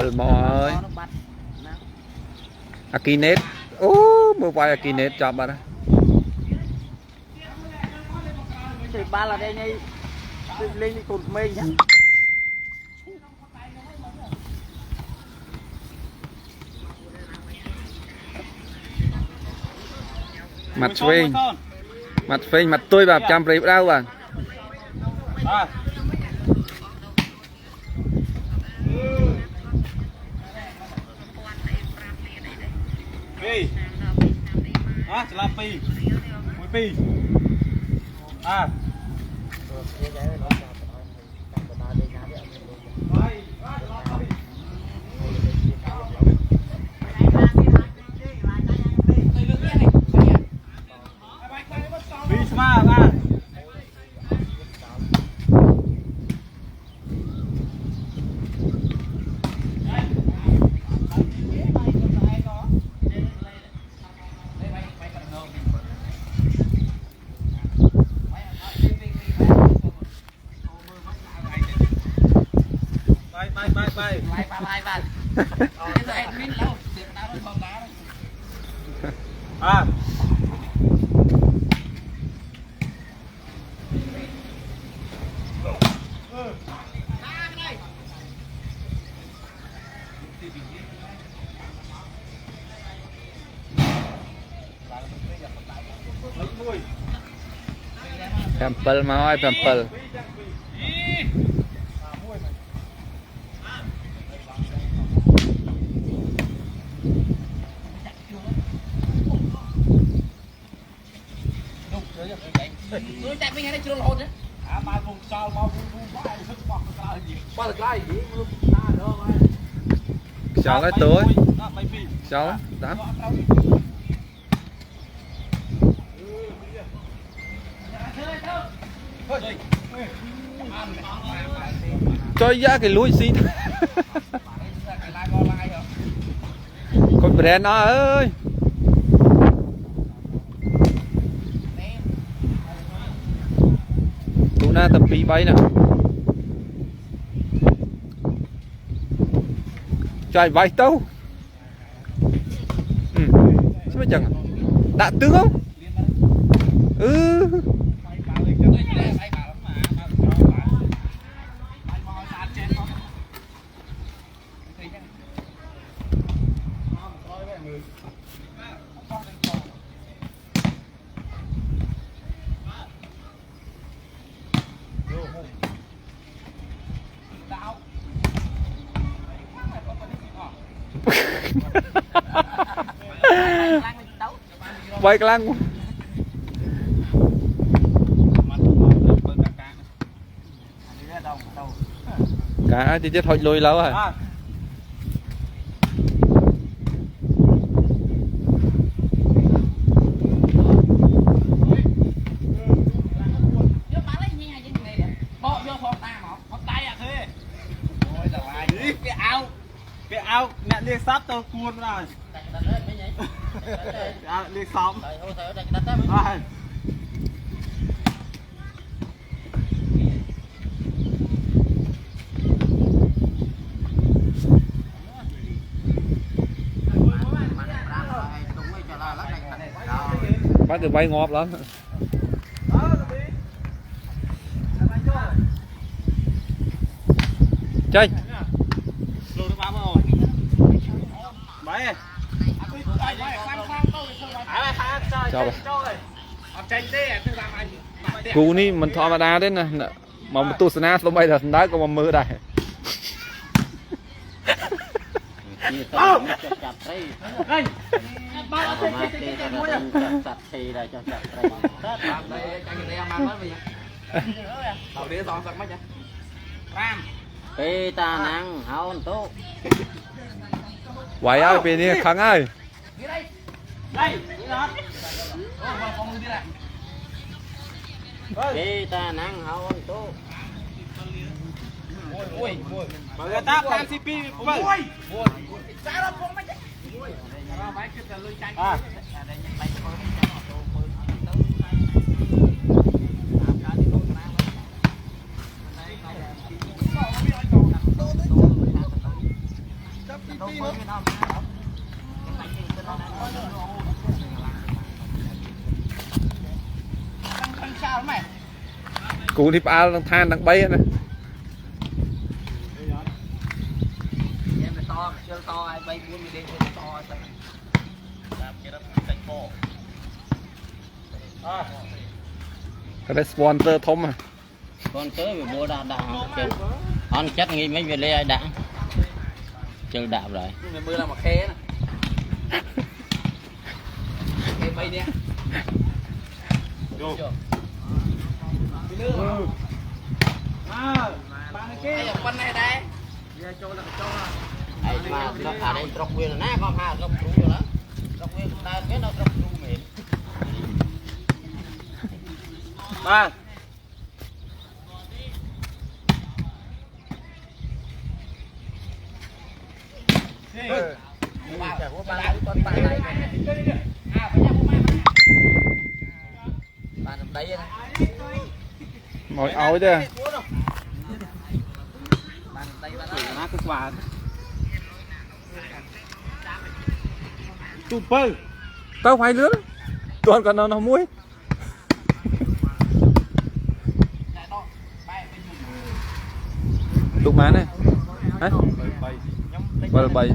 bờ mò Akinet ô mua vai Akinet cho bạn thì ba là đây ngay lên đi cột mây nhá mặt phê mặt tôi vào trăm rịp đâu à pi à chỉ là pi một pi à pi smart à bay à Pempel mau ai pempel tôi chạy mình hay chưa lột đấy à mai vùng sau bao vùng bao sức bọc cái gì bao được lại gì ta đâu mà cháu cái tối cháu tám cho giá cái lúi xí con brand nó ơi tụ na tập pí bay nè chạy bay tâu sao mới chẳng đã tướng không bay cái lăng cả thì chết thôi lùi lâu rồi cái ao mẹ liên sắp tôi cuốn rồi liên sóng bắt được bay ngọt lắm chơi cú ní mình thọ mà đa đấy nè mà một tu sna lúc bây giờ đá có mà mưa đây Ê ta năng hao tốt quậy ơi bên đi khăng ơi ê ta năng hao tốt mà người ta làm CP à sao mày cú thì ba đang than đang bay này em phải to chơi to ai bay buôn đi to cái đấy sponsor thông à con tới về mua đã con chất nghĩ mấy về lấy ai đã chơi đạp rồi mưa là một khe nè khe bay nè vô ai ở bên này đây ai mà nó ở đây trọc quyền nè con ha trọc rú rồi đó trọc quyền ta cái nó trọc rú mệt ba mồi áo chứ tao phải lứa toàn còn nó muối đục má này hả bơi bay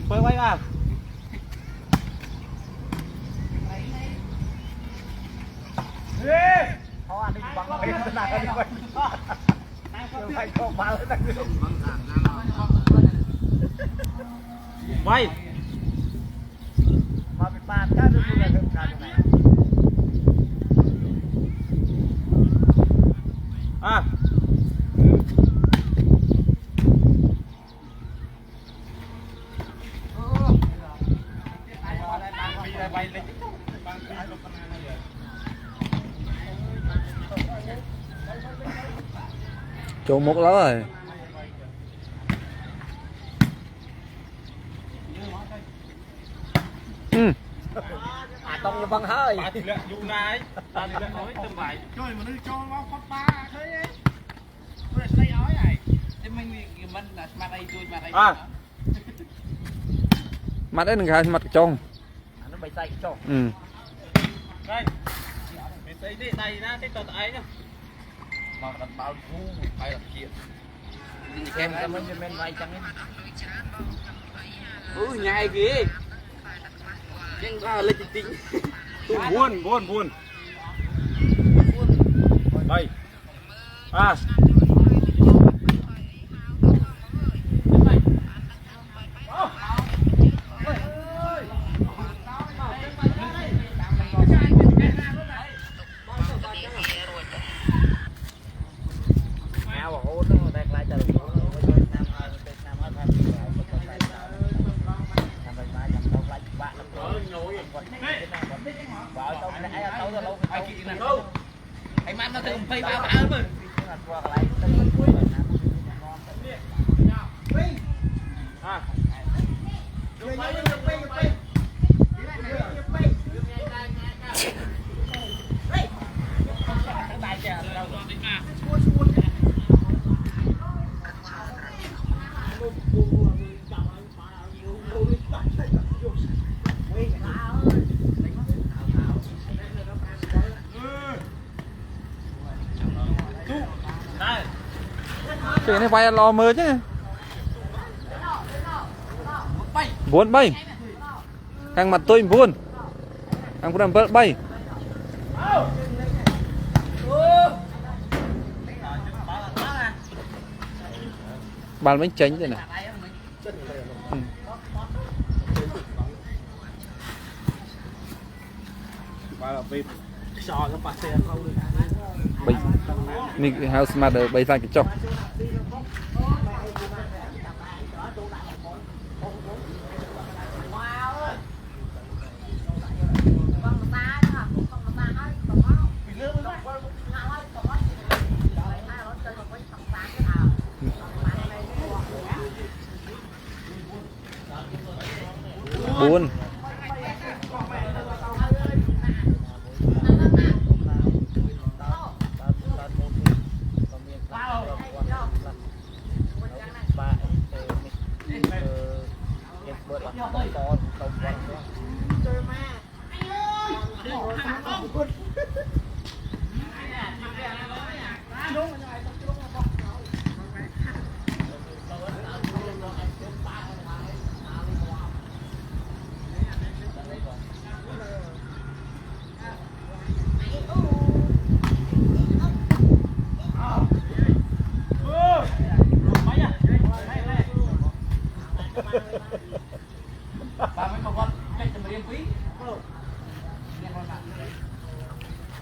quay quay à quay mà bị bàn cái được là được cả này à chỗ một đó rồi tông là bằng hơi bà thì lệ dù này bà thì lệ nói tầm bài chơi mà nó cho nó phát ba thế ấy tôi là xây ói này thế mình là mặt đây tôi mặt đây mặt đấy đừng khai mặt trong nó bay tay cho đây mình xây đi đây ra cái tờ ấy nhá mà đặt bao thu hay là chuyện em cảm ơn men vay chăng ấy nhai kìa nhưng ra lên chính buồn buồn buồn đây ai mang nó từ phay ba ba rồi cái này vay lo mơ chứ buồn bay càng mặt tôi buồn càng cũng làm bay bàn bánh tránh đây này bay mình house mother bay sang cái chọc buồn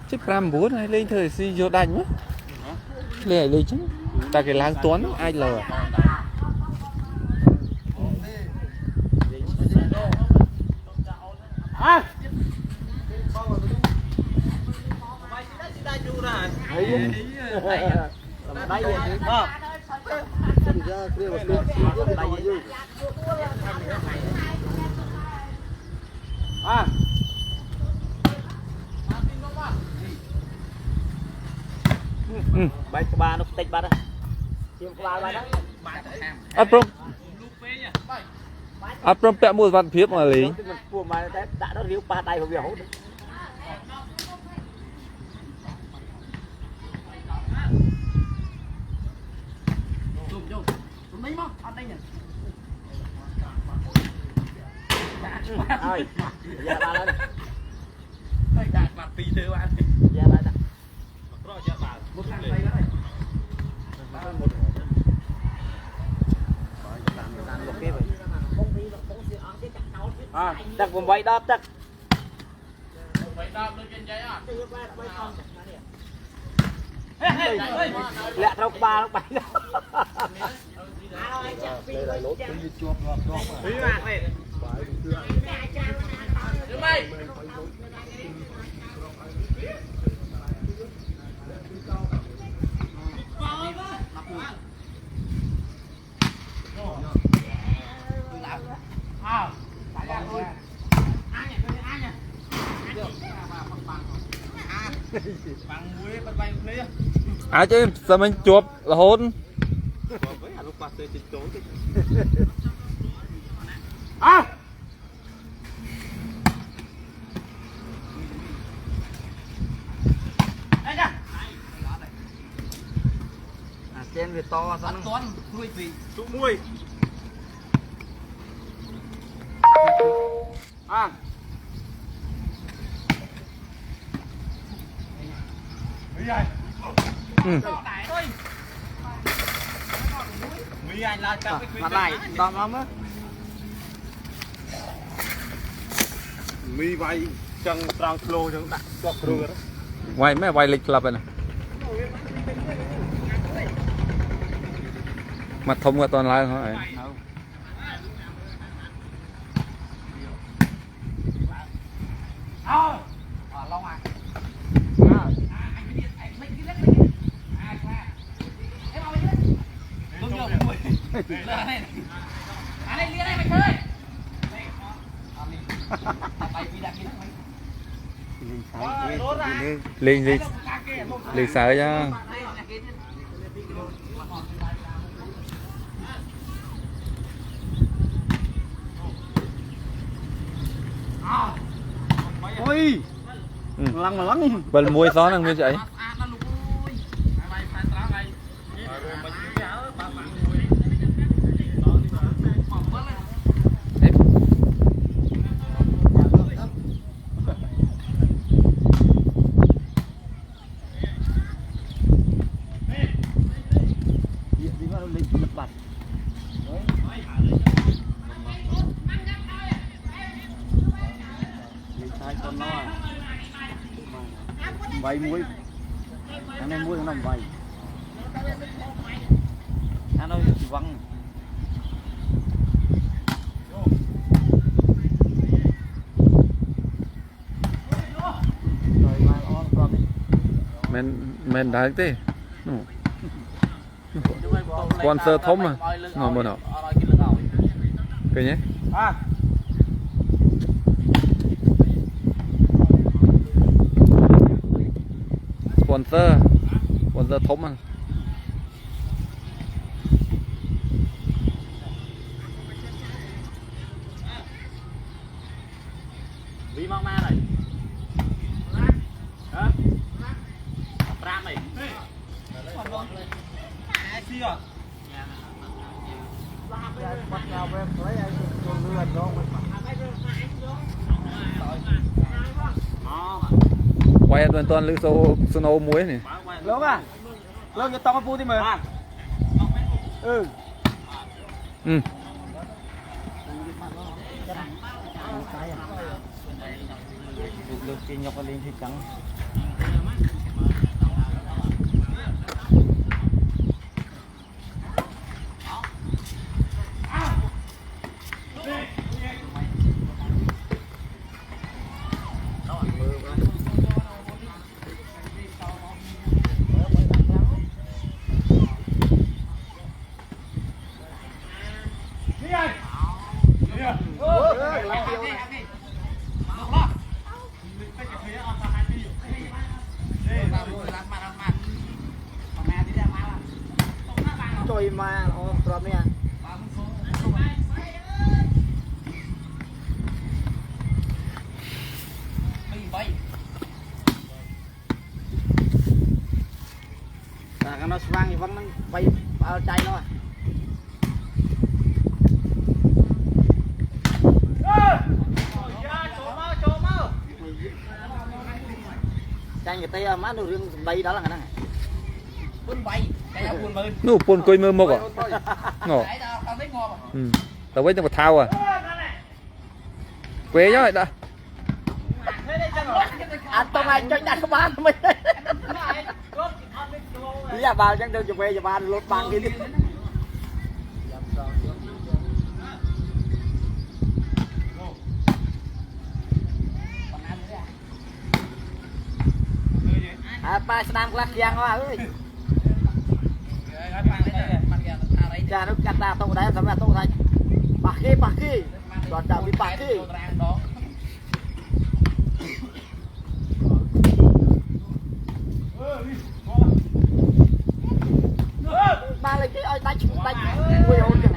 chứ pram bún hay lên thời si vô đánh á lên lên chứ ta cái lang tuấn ai lờ bay ba nó tách ba đó chim ba ba đó áp prom áp prom pẹ mua văn phiếp mà lý của mà đã nó riu ba tay vào biểu ơi giờ ba lên đây gạt mặt pì thứ bạn giờ ba nè một thằng đây đó chắc vùng vậy đó chắc lẹ đâu ba nó bảy à chứ sao mình chuột là hôn trên về to sao nó nuôi gì tụ muôi mặt này đòn lắm á mi vay chân trăng flow chân đặt cho crew đó quay mấy quay lịch lập này mặt thông qua toàn lại thôi lên đi lên sợ nha ôi lăng mà lăng bần muối gió năng nguyên vậy vay muối anh em muối nó làm vay anh ơi văng men đá thế con sơ thông mà ngon bữa nào cái nhé sponsor thống mà vì mang ma này quay toàn toàn lưỡi snow muối này lớn à lớn cái tông phu thì mày ừ ừ được cái nhọc lên thì trắng Tôi mà trộm nè. Cái nó vang thì vẫn bay vào chạy nó. Chạy người ta má nó riêng bay đó là cái này. Quân bay. nụ pôn coi mơ mộc à ngỏ tao với trong thao à quế nhá đã anh tông anh cho đặt bán mình đi ra vào chẳng được chụp về chụp ăn lột bằng đi ba năm lắc giang quá ơi cha nó cắt ra tông đấy sampai tông này paki còn chào đi paki ba lấy cái ơi tay quay hồn kìa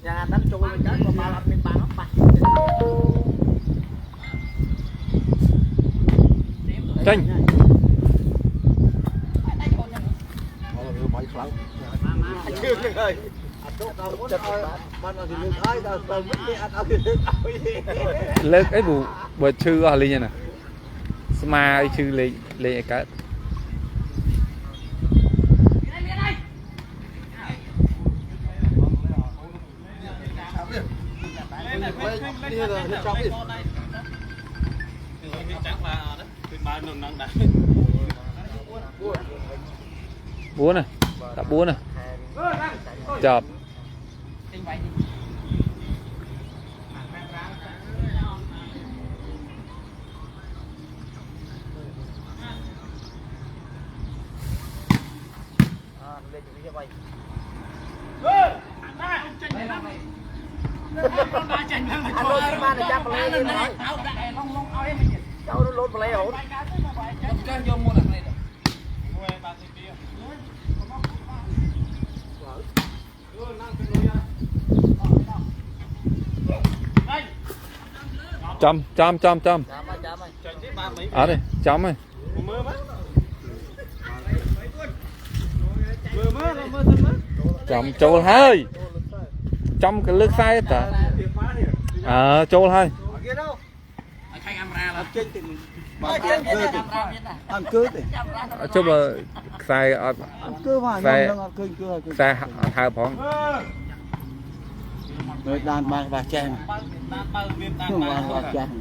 nhà đánh trôi mình chết còn ba làm bên ba nó bạc tranh lớp ấy bữa chư ở đây nè sma ấy chư lên cái búa này tập búa này chợp cháu nó lột vào lấy hồn chấm à đây chấm này chấm trâu hơi trong cái nước sai hết à trâu hơi ăn cướp thì chúc là sai sai hai phóng rồi đàn bà trang bà trang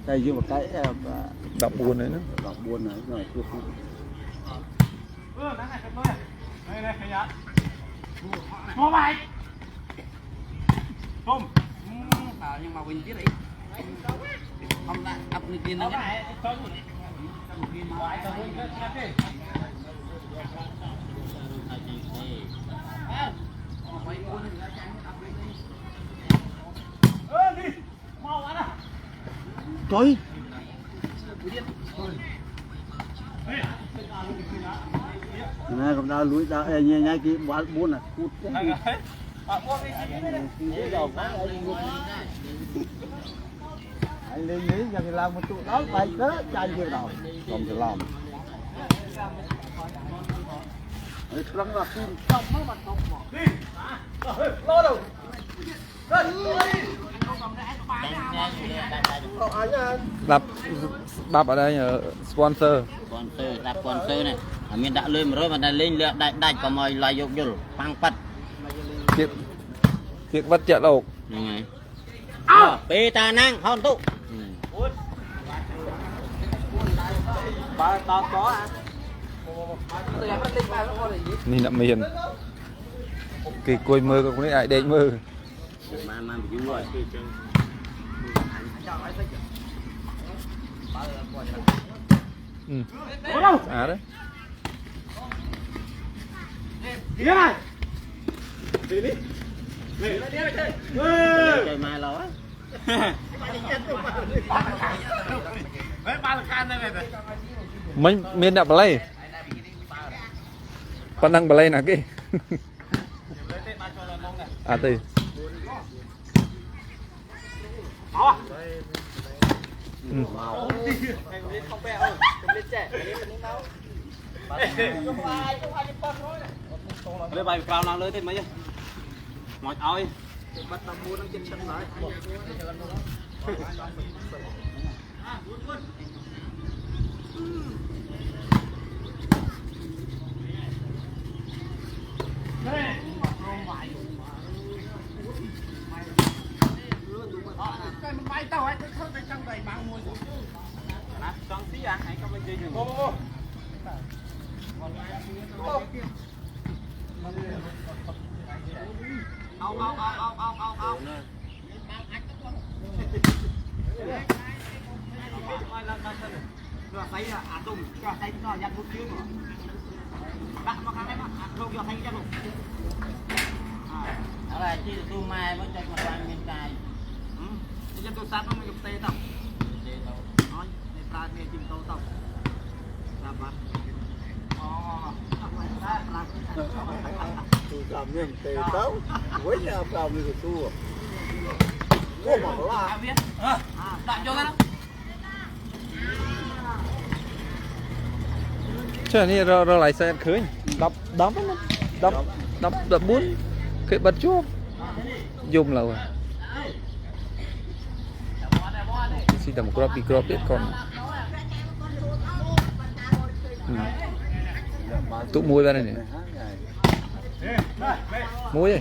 đây vô một cái đọc buồn đấy nữa đọc buồn này rồi chưa mua mày không nhưng mà mình biết đấy không đã ập đi tiền nữa Trời này cũng đã lúi đã nhai cái buôn này cút anh lên nghĩ rằng làm một tụ đó phải cỡ chạy chưa nào không thể làm Lăng là phim trong nó mà không bỏ. Đi. Lo đâu. đập ở đây nhờ sponsor sponsor này mình đã lên rồi mà đã lên đại có mời lại dục dục phăng phát việc vật trợ lộc này bê ta năng hòn tụ ba tao có à nhìn đậm miền kỳ côi mơ cũng đấy ai đêm mơ mà bị rồi à đấy đi này chơi mai lo á mấy ba là can đây này mình miền đập play pan đăng play nè cái à từ lấy bài cao nào lấy thêm mấy mỏi ơi Bắt đầu mua nó trên sân lại. bay tao ấy không phải trong đầy mang mua nè trong xí à hãy không chơi dùng Rồi thấy à tung, rồi thấy nó dắt hút trước rồi. Đặt vào kháng đấy mà, rồi vô thấy dắt luôn. đó là chi tu mai mới cho một quan miền cài Bây giờ tôi sát nó mới gặp tê tao. Nói, này ta nghe chim tâu tao. Làm bắt. tôi làm miếng tê tao với nhà làm như tôi có mà là biết đặt cho cái đó chứ này rồi lại xe khơi đập bốn cái bật chuột dùng là rồi xin tầm crop biết còn tụ muối ra đây này muối đây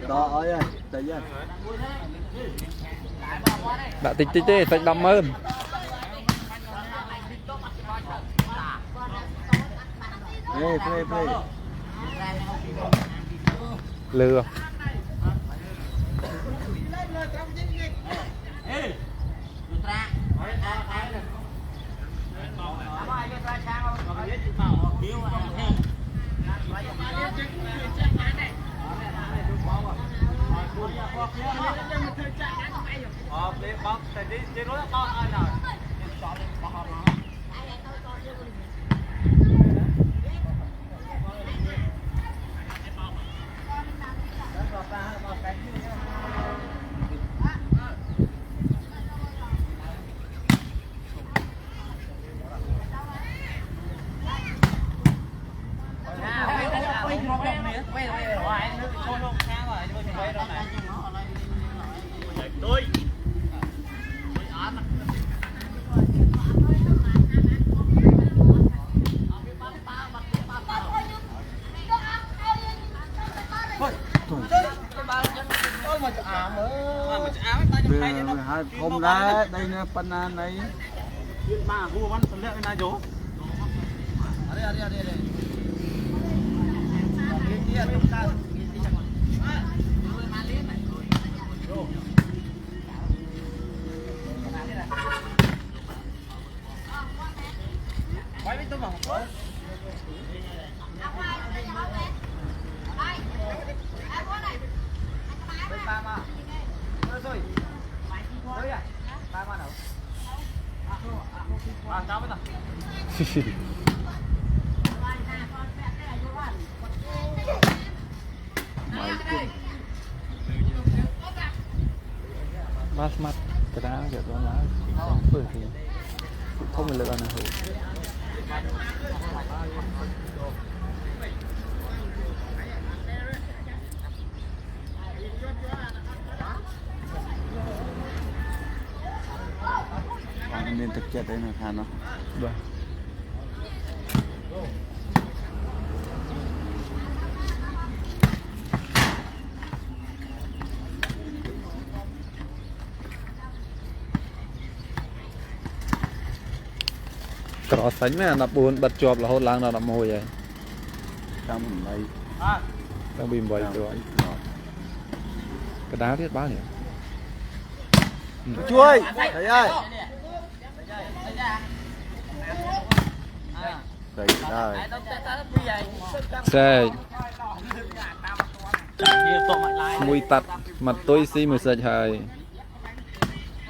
đó ơi thấy chưa đã tích tê sạch đậm hơn play lừa lên bóc tại đi trên đó to ai nào không đá đây nè pana này mà vua văn sân lệ na chỗ quay với tôi vào Chào với ta. mắt mắt cái đá kiểu đó lá phơi thì không mình lựa nào hữu nên thực chất đấy là than nó vâng cỏ sánh mấy đập buồn bật chọp là hốt lang là đập môi vậy trong đây đang bìm bầy rồi cái đá biết bao nhiêu chuối thầy ơi thầy ơi xe Nhiều tổ mạch lại. mùi tắt mặt tôi xí mùi sạch hời